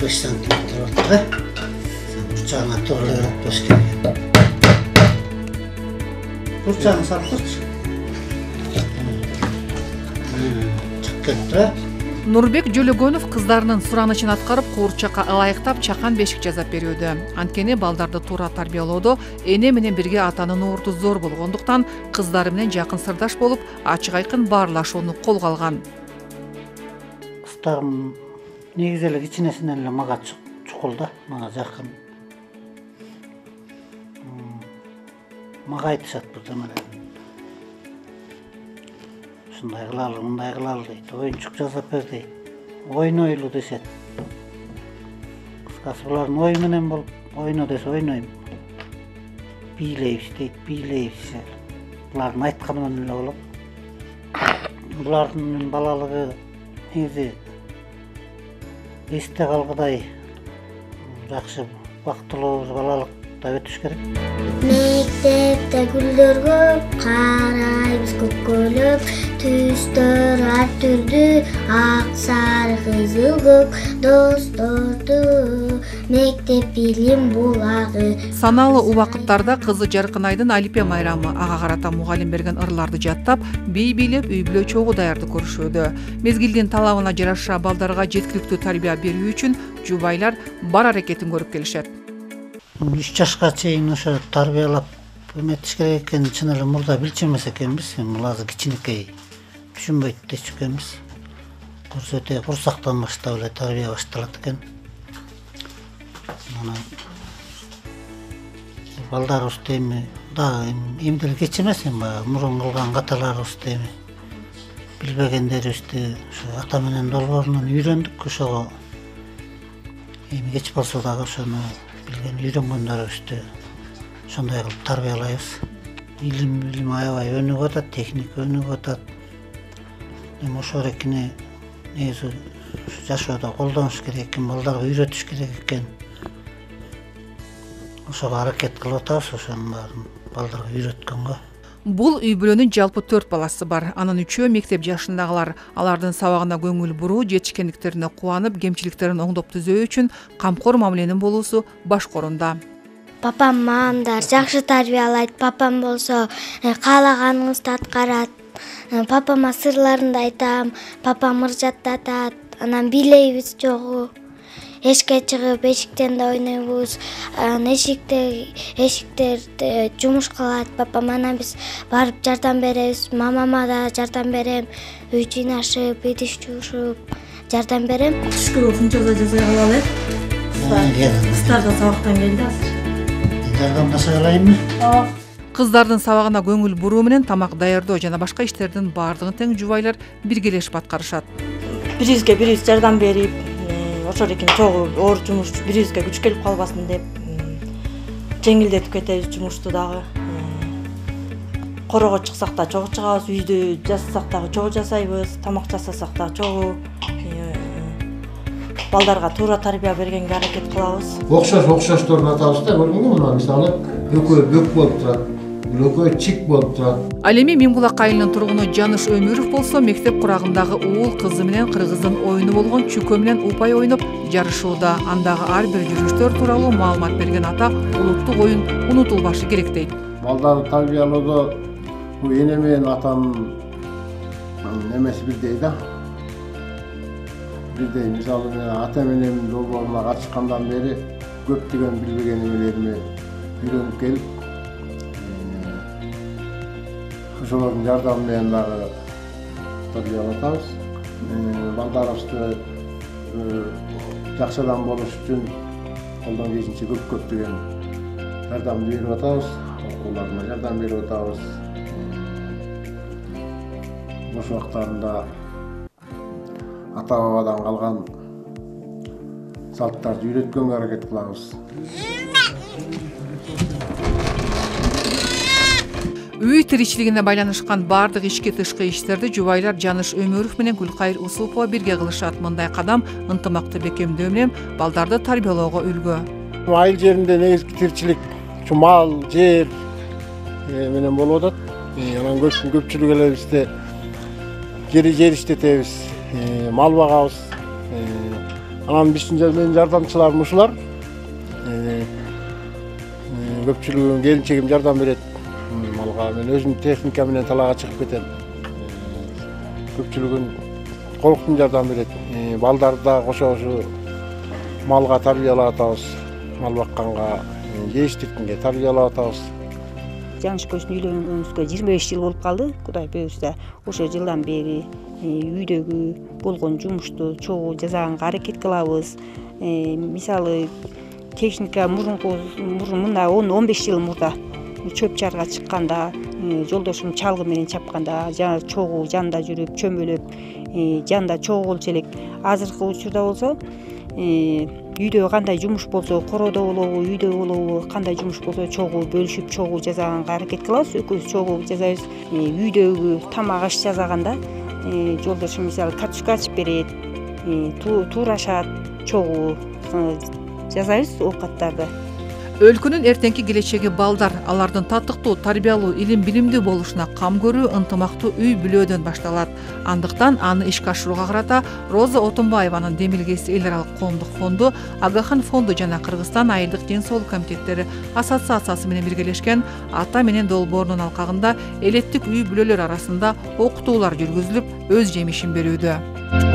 5 santimetr ortaga. Burçağına to'g'rilab to'sh kerak. Burçağını salib turchi. Chiqib ketdi. Нурбек Жөлөгөнов кыздарынын суранычын аткарып, куурчакка ылайыктап чакан бешик жасап берүүдө. Анткени балдарды туура тарбиялоодо эне менен бирге атанын орду зор болгондуктан кыздары менен жакын сырдаш болуп, ачык айкын баарлашууну колго алган. Кыздарым негизи эле кичинесинен эле мага чукул да, мага жакын. Мага айтышат бир заман. Ушундай кылалы, мындай кылалы дейт. Оюнчук жасап бер дейт. Ойнойлу десет. Кыскасы булардын ою менен болуп, ойно десе ойнойм. Бийлейбиз дейт, бийлейбиз. Булардын айтканы менен эле болот. Булардын балалыгы негизи эсте калгыдай жакшы бактылуу балалыкта өтүш керек. Мектепте гүлдөр көп, карайбыз көккөлөп, түстөр ар түрдүү, ак, сары, кызыл, көк, досторду, мектеп билим булагы. Саналуу убакыттарда кызы Жаркынайдын Алипе майрамы ага карата мугалим берген ырларды жаттап, бий бийлеп, үй бүлө чогуу даярдык көрүшүүдө. Мезгилдин талабына жараша балдарга жеткиликтүү тарбия берүү үчүн жубайлар бар аракетин көрүп келишет. 3 жашка чейин ошо тарбиялап эметиш керек экенин чын эле мурда билчүмөс экенбиз. Бул азыр кичинекей түшүнбөйт эч экенбиз. Көрсөтө курсактан баштап эле тарбия башталат экен. Мына балдарыбыз эми дагы эмделе кеч эмес, мурун кылган каталарыбызды эми билбегендерибизди ошо ата менен долбоорунан үйрөндүк. Ошого эми кеч болсо дагы ошону билген үйрөнгөндөрүбүздү ошондой кылып тарбиялайбыз. Илим аябай өнүгүп атат, техника өнүгүп атат. Эми ошо эркини негизи жашоодо колдонуш керек экен, балдарга үйрөтүш керек экен. Ошого аракет кылып атабыз, ошонун баарын балдарга үйрөткөнгө. Бул үй бүлөнүн жалпы 4 баласы бар. Анын 3-өө мектеп жашындагылар. Алардын сабагына көңүл буруу, жетишкендиктерине кубанып, кемчиликтерин оңдоп түзөө үчүн камкор мамиленин болуусу баш корунда. Папам мамамдар жакшы тарбиялайт, папам болсо каалаганыңызды аткарат. Папама сырларымды айтам, папам ыржаттатат, анан бийлейбиз чогуу. Эшикке чыгып, эшиктен да ойнойбуз. Эшиктерди жумуш кылат папам, анан биз барып жардам беребиз. Мамама да жардам берем. Үй жыйнашып, идиш жуушуп жардам берем. Түшкүрүү функцияда жасай алалы. Кыздар да сабактан келди азыр. Жардамдаша алайынбы? Кыздардын сабагына көңүл буруу менен тамак даярдоо жана башка иштердин баардыгын тең жубайлар биргелешип аткарышат. Бирибизге бирибиз жардам берип, ошол экен чогуу оор жумуш бирибизге күч келип калбасын деп жеңилдетип кетебиз жумушту дагы. Корого чыксак да чогуу чыгабыз, үйдү жасасак дагы чогуу жасайбыз, тамак жасасак дагы чогуу. Балдарга туура тарбия бергенге аракет кылабыз. Окшошторун атабыз да, көрдүңүзбү? Мына мисалы экөө бөк болуп турат, экөө чик болуп турат. Ал эми Миңбулак айылынын тургуну Жаныш Өмүров болсо мектеп курагындагы уул кызы менен кыргыздын оюну болгон чүкө менен упай ойноп жарышууда. Андагы ар бир жүрүштөр тууралуу маалымат берген ата улуттук оюн унутулбашы керек дейт. Балдарды тарбиялоодо бул эне менен атанын немеси бирдей да. Бирдей, мисалы ата менен долбооруна катышкандан бери көптөгөн билбеген эмелериме үйрөнүп келип, ошолордун жардамы менен дагы тарбиялап атабыз. Балдарыбызды жакшы адам болуш үчүн колдон келишинче көптөгөн жардам берип атабыз. Окууларына жардам берип атабыз. Бош убактарында ата бабадан калган салттарды үйрөткөнгө аракет кылабыз. Үй тиричилигине байланышкан баардык ички тышкы иштерди жубайлар Жаныш Өмүров менен Гүлкайыр Усупова бирге кылышат. Мындай кадам ынтымакты бекемдөө менен балдарды тарбиялоого үлгү. Айыл жеринде негизги тиричилик мал, жер менен болуп атат. Анан көпчүлүк эле бизде жер иштетебиз, мал багабыз. Анан биздин менин жардамчыларым ушулар. Көпчүлүгү келинчегим жардам берет. Малга мен өзүм техника менен талаага чыгып кетем. Көпчүлүгүн колуктун жардам берет. Балдарды да кошо ушу малга тарбиялап атабыз. Мал бакканга, жештирткенге тарбиялап атабыз. Жаңыш көчүнө үйлөнгөнүбүзгө 25 жыл болуп калды. Кудай буйрса, ошо жылдан бери үйдөгү болгон жумушту чогуу жасаганга аракет кылабыз. Мисалы, техника мурун мына 10-15 жыл мурда чөп чарга чыкканда, жолдошум чалгы менен чапканда, чогуу жанында жүрүп, чөмөлөп, жанында чогуу болчу элек. Азыркы учурда болсо, үйдө кандай жумуш болсо, короодо болобу, үйдө болобу, кандай жумуш болсо чогуу бөлүшүп, чогуу жасаганга аракет кылабыз. Экөөбүз чогуу жасайбыз. Үйдөгү тамак аш жасаганда жолдошум мисалы картошка ачып берет, туурашат, чогуу жасайбыз оокаттарды. Өлкөнүн эртеңки келечеги балдар, алардын татыктуу, тарбиялуу, илим билимдүү болушуна кам көрүү ынтымактуу үй бүлөөдөн башталат. Андыктан аны ишке ашырууга карата Роза Отунбаеванын демилгеси эл аралык коомдук фонду, Агахан фонду жана Кыргызстан айылдык ден соолук комитеттери ассоциациясы менен биргелешкен ата менен долбоорунун алкагында элеттик үй бүлөлөр арасында окутуулар жүргүзүлүп, өз жемишин берүүдө.